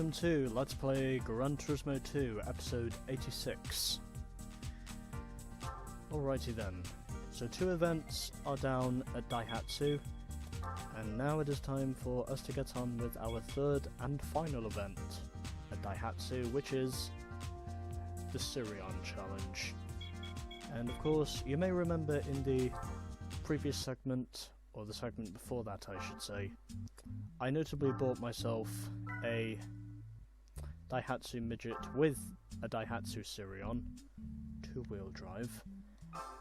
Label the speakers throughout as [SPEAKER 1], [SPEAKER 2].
[SPEAKER 1] welcome to Let's Play Gran Turismo 2, episode 86. Alrighty then, so 2 events are down at Daihatsu, and now it is time for us to get on with our 3rd and final event at Daihatsu, which is the Sirion challenge. And of course, you may remember in the previous segment, or the segment before that I should say, I notably bought myself a Daihatsu Midget with a Daihatsu Sirion, 2-wheel drive,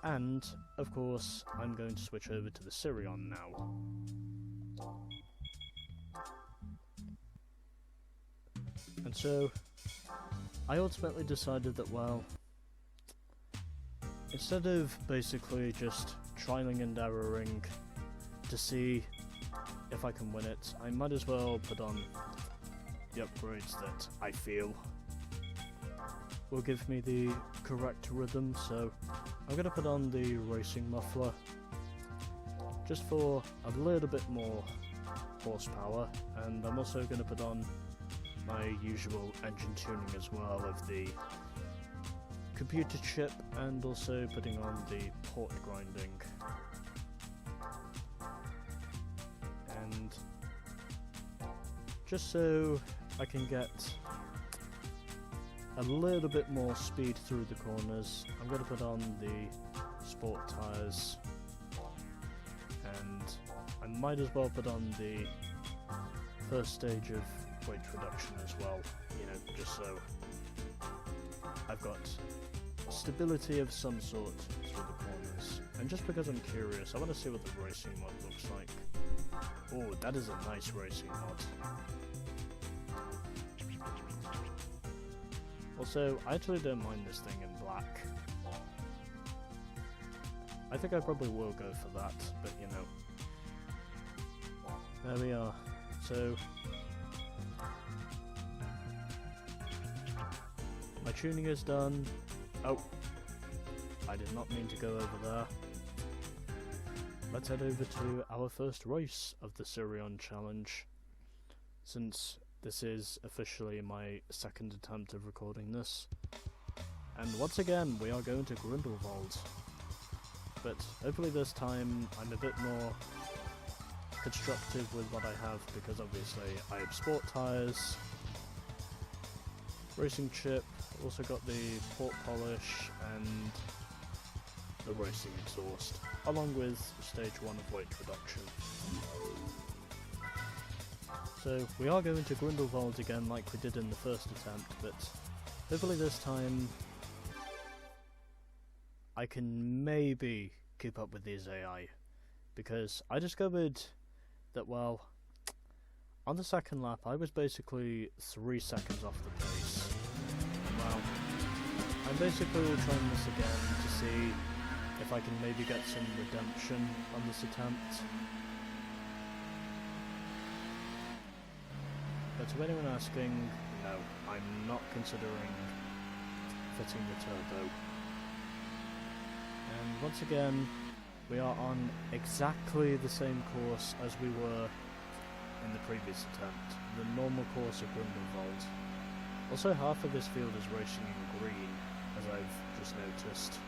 [SPEAKER 1] and of course I'm going to switch over to the Sirion now. And so I ultimately decided that, well, instead of basically just trialing and erroring to see if I can win it, I might as well put on the upgrades that I feel will give me the correct rhythm. So I'm going to put on the racing muffler just for a little bit more horsepower, and I'm also going to put on my usual engine tuning as well of the computer chip, and also putting on the port grinding. And just so I can get a little bit more speed through the corners, I'm going to put on the sport tyres, and I might as well put on the first stage of weight reduction as well, you know, just so I've got stability of some sort through the corners. And just because I'm curious, I want to see what the racing mod looks like. Oh, that is a nice racing mod. Also, I actually don't mind this thing in black. I think I probably will go for that, but you know. There we are. So my tuning is done. Oh, I did not mean to go over there. Let's head over to our first race of the Sirion challenge, since this is officially my 2nd attempt of recording this. And once again, we are going to Grindelwald. But hopefully this time I'm a bit more constructive with what I have, because obviously I have sport tyres, racing chip, also got the port polish and the racing exhaust, along with stage 1 of weight reduction. So we are going to Grindelwald again like we did in the first attempt, but hopefully this time I can maybe keep up with these AI, because I discovered that, well, on the 2nd lap I was basically 3 seconds off the pace. Well, I'm basically trying this again to see if I can maybe get some redemption on this attempt. But to anyone asking, no, I'm not considering fitting the turbo. And once again, we are on exactly the same course as we were in the previous attempt, the normal course of Grindelwald. Also, half of this field is racing in green, as I've just noticed.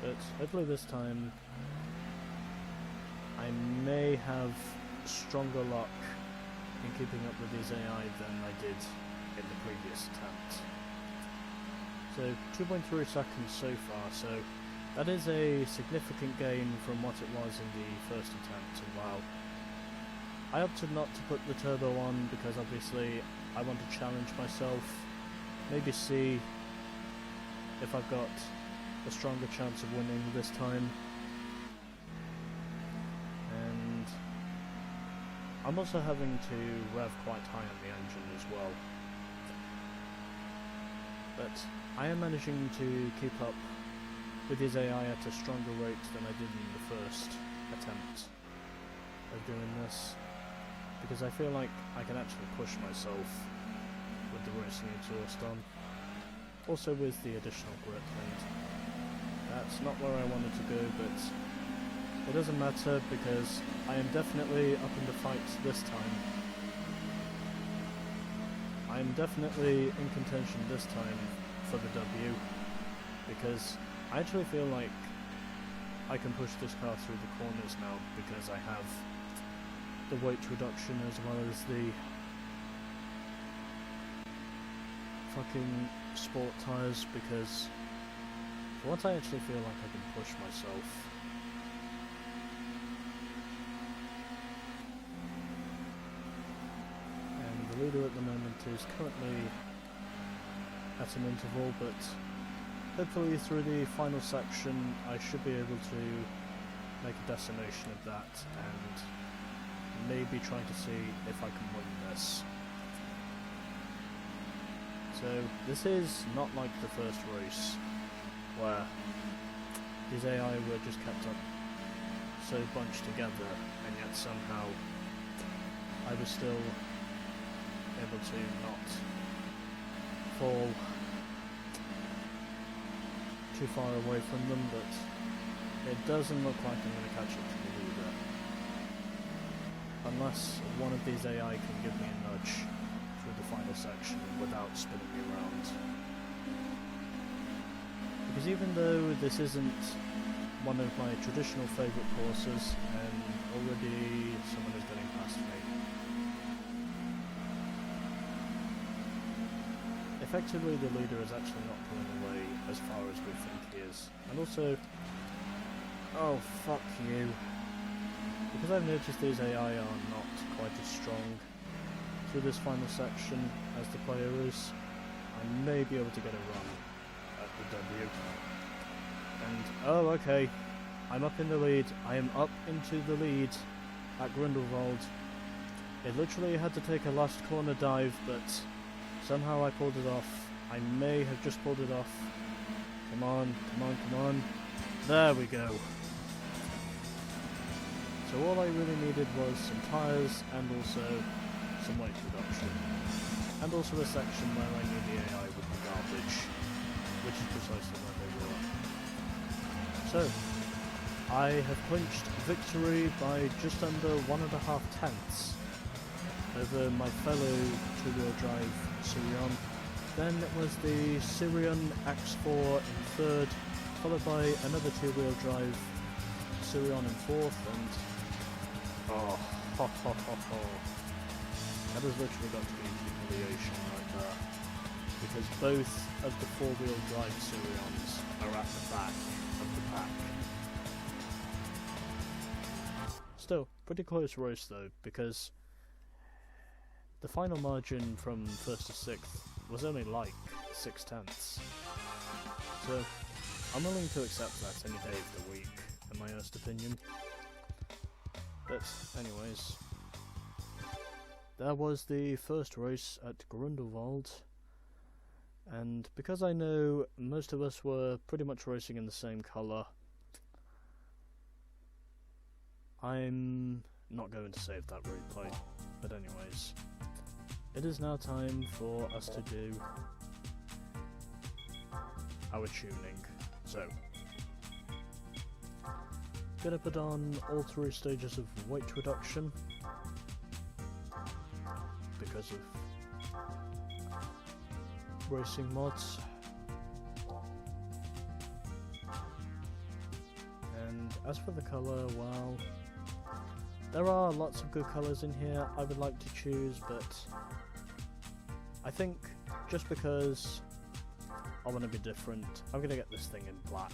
[SPEAKER 1] But hopefully this time I may have stronger luck in keeping up with these AI than I did in the previous attempt. So 2.3 seconds so far, so that is a significant gain from what it was in the first attempt. And wow, I opted not to put the turbo on because obviously I want to challenge myself, maybe see if I've got a stronger chance of winning this time. And I'm also having to rev quite high on the engine as well. But I am managing to keep up with his AI at a stronger rate than I did in the first attempt of doing this, because I feel like I can actually push myself with the racing exhaust on. Also with the additional grip, and that's not where I wanted to go, but it doesn't matter because I am definitely up in the fight this time. I am definitely in contention this time for the W, because I actually feel like I can push this car through the corners now because I have the weight reduction as well as the fucking sport tyres, because for once I actually feel like I can push myself. And the leader at the moment is currently at an interval, but hopefully through the final section I should be able to make a destination of that and maybe try to see if I can win this. So this is not like the first race where these AI were just kept up so bunched together and yet somehow I was still able to not fall too far away from them, but it doesn't look like I'm going to catch up to the leader. Unless one of these AI can give me a nudge through the final section without spinning me around. Because even though this isn't one of my traditional favourite courses, and already someone is getting past me. Effectively the leader is actually not pulling away as far as we think he is. And also, oh fuck you. Because I've noticed these AI are not quite as strong through this final section as the player is, I may be able to get a run at the W. And, oh okay, I'm up in the lead. I am up into the lead at Grindelwald. It literally had to take a last corner dive, but somehow I pulled it off. I may have just pulled it off. Come on, come on, come on. There we go. So all I really needed was some tyres and also some weight reduction. And also a section where I knew the AI would be garbage, which is precisely where they were. So, I have clinched victory by just under 1.5 tenths over my fellow two-wheel drive Sirion. Then it was the Sirion X4 in third, followed by another two-wheel drive Sirion in fourth, and oh, ho ho ho ho. That has literally got to be humiliation right there. Because both of the four-wheel drive Sirions are at the back of the pack. Still, pretty close race though, because the final margin from first to sixth was only like 6 tenths. So, I'm willing to accept that any day of the week, in my honest opinion. But, anyways, that was the first race at Grindelwald, and because I know most of us were pretty much racing in the same colour, I'm not going to save that replay. But anyways, it is now time for us to do our tuning. So, gonna put on all 3 stages of weight reduction because of racing mods. And as for the colour, well, there are lots of good colours in here I would like to choose, but I think just because I want to be different, I'm going to get this thing in black.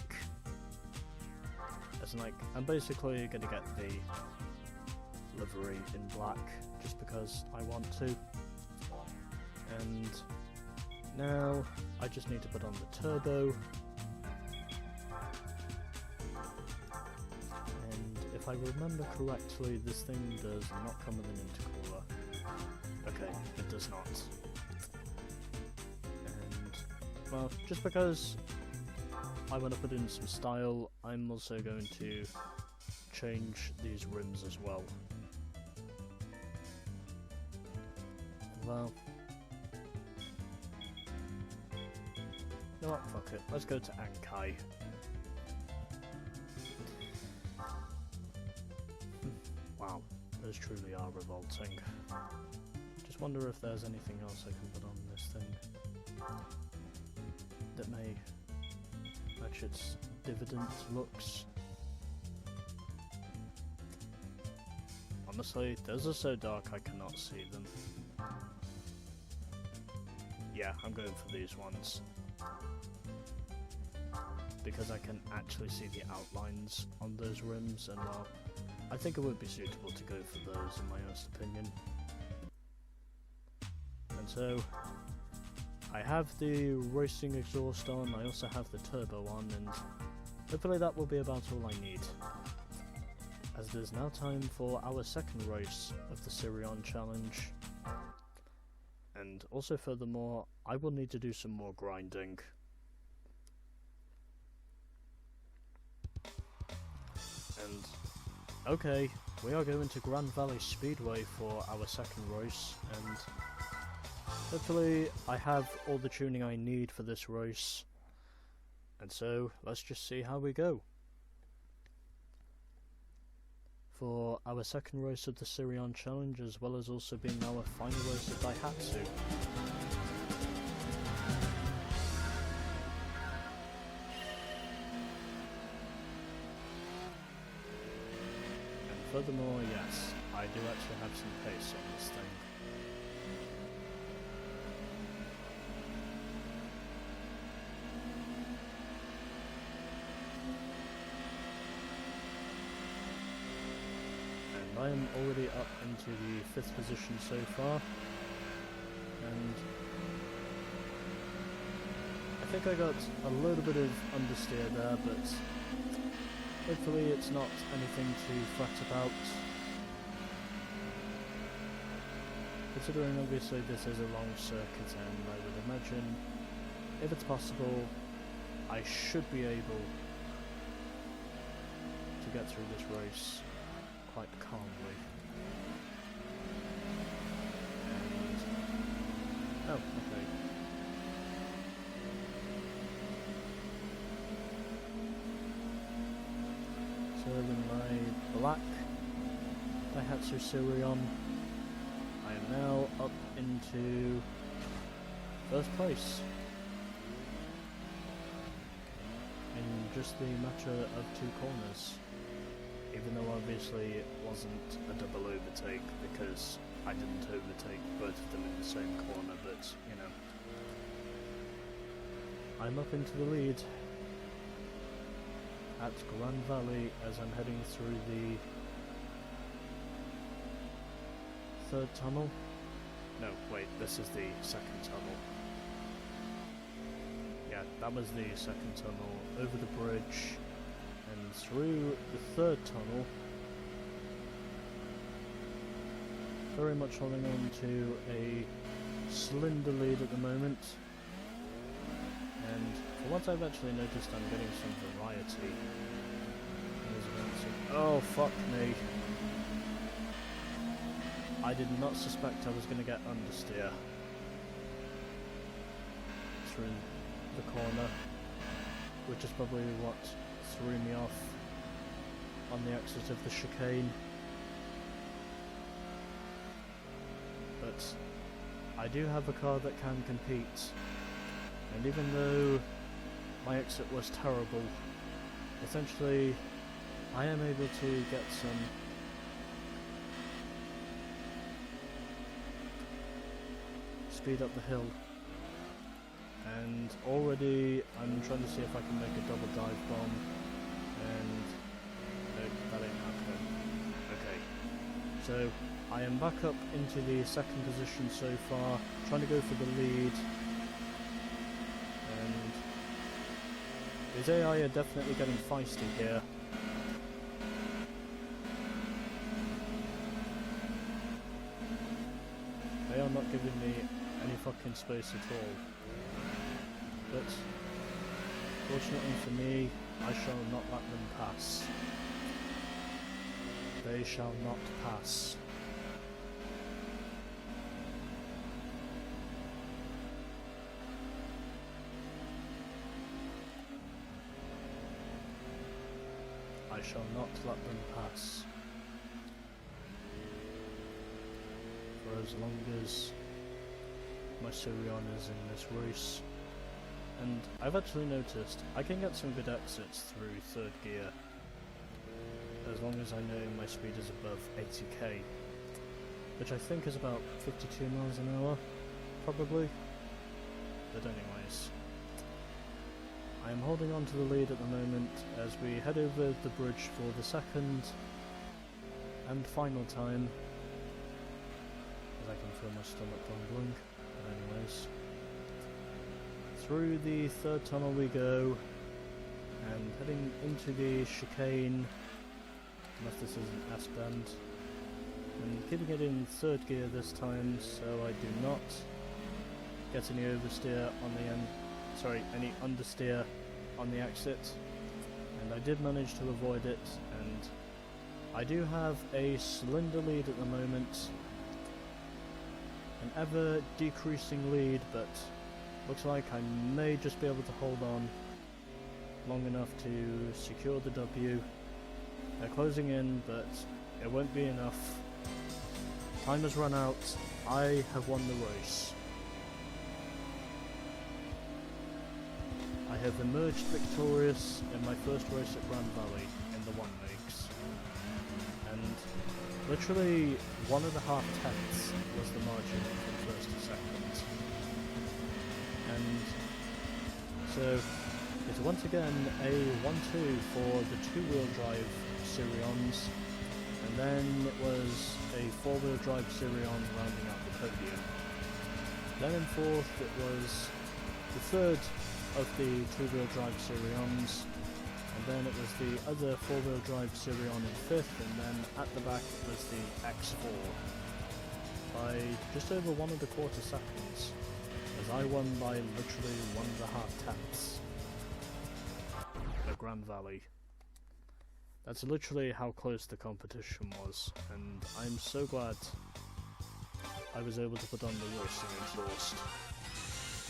[SPEAKER 1] As in, like, I'm basically going to get the livery in black just because I want to. And now I just need to put on the turbo. And if I remember correctly, this thing does not come with an intercooler. Okay, it does not. And, well, just because I want to put in some style, I'm also going to change these rims as well. Well, you know what, fuck it, let's go to Ankai. Those truly are revolting. Just wonder if there's anything else I can put on this thing that may match its dividend looks. Honestly, those are so dark I cannot see them. Yeah, I'm going for these ones. Because I can actually see the outlines on those rims, and well, I think it would be suitable to go for those in my honest opinion. And so, I have the racing exhaust on, I also have the turbo on, and hopefully that will be about all I need. As it is now time for our second race of the Sirion challenge. And also furthermore, I will need to do some more grinding. And okay, we are going to Gran Valley Speedway for our second race, and hopefully I have all the tuning I need for this race. And so, let's just see how we go. For our second race of the Sirion challenge, as well as also being our final race of Daihatsu. And furthermore, yes, I do actually have some pace on this thing. I am already up into the 5th position so far, and I think I got a little bit of understeer there, but hopefully it's not anything to fret about. Considering obviously this is a long circuit, and I would imagine, if it's possible, I should be able to get through this race quite calmly. And oh, okay. So in my black Daihatsu Sirion, I am now up into 1st place in just the matter of 2 corners. Even though obviously it wasn't a double overtake because I didn't overtake both of them in the same corner, but you know. I'm up into the lead at Gran Valley as I'm heading through the 3rd tunnel. No, wait, this is the 2nd tunnel. Yeah, that was the 2nd tunnel, over the bridge, and through the 3rd tunnel, very much holding on to a slender lead at the moment. And for once I've actually noticed I'm getting some variety. Oh fuck me. I did not suspect I was going to get understeer through the corner, which is probably what threw me off on the exit of the chicane. But I do have a car that can compete, and even though my exit was terrible, essentially I am able to get some speed up the hill, and already I'm trying to see if I can make a double dive bomb, and nope, that ain't happening. Okay, so I am back up into the 2nd position so far, trying to go for the lead, and these AI are definitely getting feisty here. They are not giving me any fucking space at all. But fortunately for me, I shall not let them pass. They shall not pass. I shall not let them pass. as long as my Sirion is in this race. And I've actually noticed I can get some good exits through third gear, as long as I know my speed is above 80k, which I think is about 52 miles an hour, probably. But anyways, I am holding on to the lead at the moment as we head over the bridge for the second and final time, as I can feel my stomach rumbling. But anyways, through the third tunnel we go, and heading into the chicane, unless this is an S-bend, and keeping it in third gear this time so I do not get any oversteer on the end, any understeer on the exit, and I did manage to avoid it, and I do have a slender lead at the moment, an ever decreasing lead, but looks like I may just be able to hold on long enough to secure the W. They're closing in, but it won't be enough. Time has run out. I have won the race. I have emerged victorious in my first race at Gran Valley in the 1 leagues. And literally 1.5 tenths was the margin from first to second. And so it's once again a 1-2 for the 2-wheel drive Sirions, and then it was a 4-wheel drive Sirion rounding out the podium. Then in fourth it was the third of the 2-wheel drive Sirions, and then it was the other 4-wheel drive Sirion in fifth, and then at the back it was the X4 by just over 1.25 seconds, as I won by literally 1.5 tenths at Gran Valley. That's literally how close the competition was, and I'm so glad I was able to put on the racing exhaust,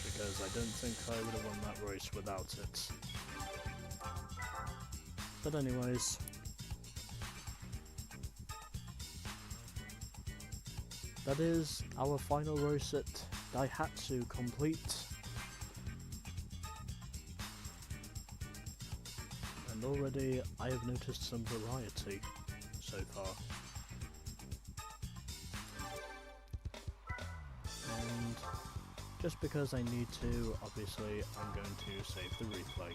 [SPEAKER 1] because I don't think I would have won that race without it. But anyways, that is our final race at Daihatsu complete. And already I have noticed some variety so far. And just because I need to, obviously I'm going to save the replay.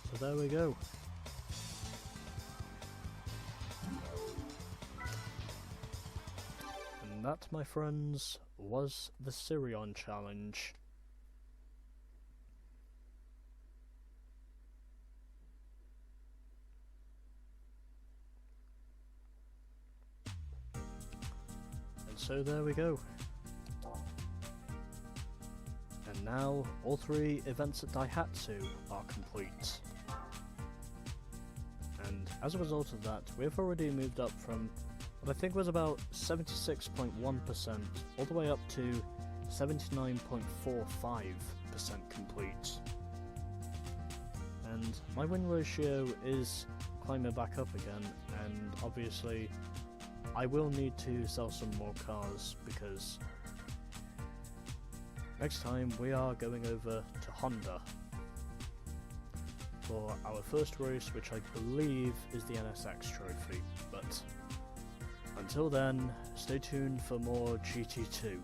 [SPEAKER 1] So there we go. And that, my friends, was the Sirion challenge. And so there we go. And now all 3 events at Daihatsu are complete. And as a result of that, we've already moved up from what I think was about 76.1% all the way up to 79.45% complete. And my win ratio is climbing back up again, and obviously I will need to sell some more cars, because next time we are going over to Honda for our first race, which I believe is the NSX trophy, but until then, stay tuned for more GT2.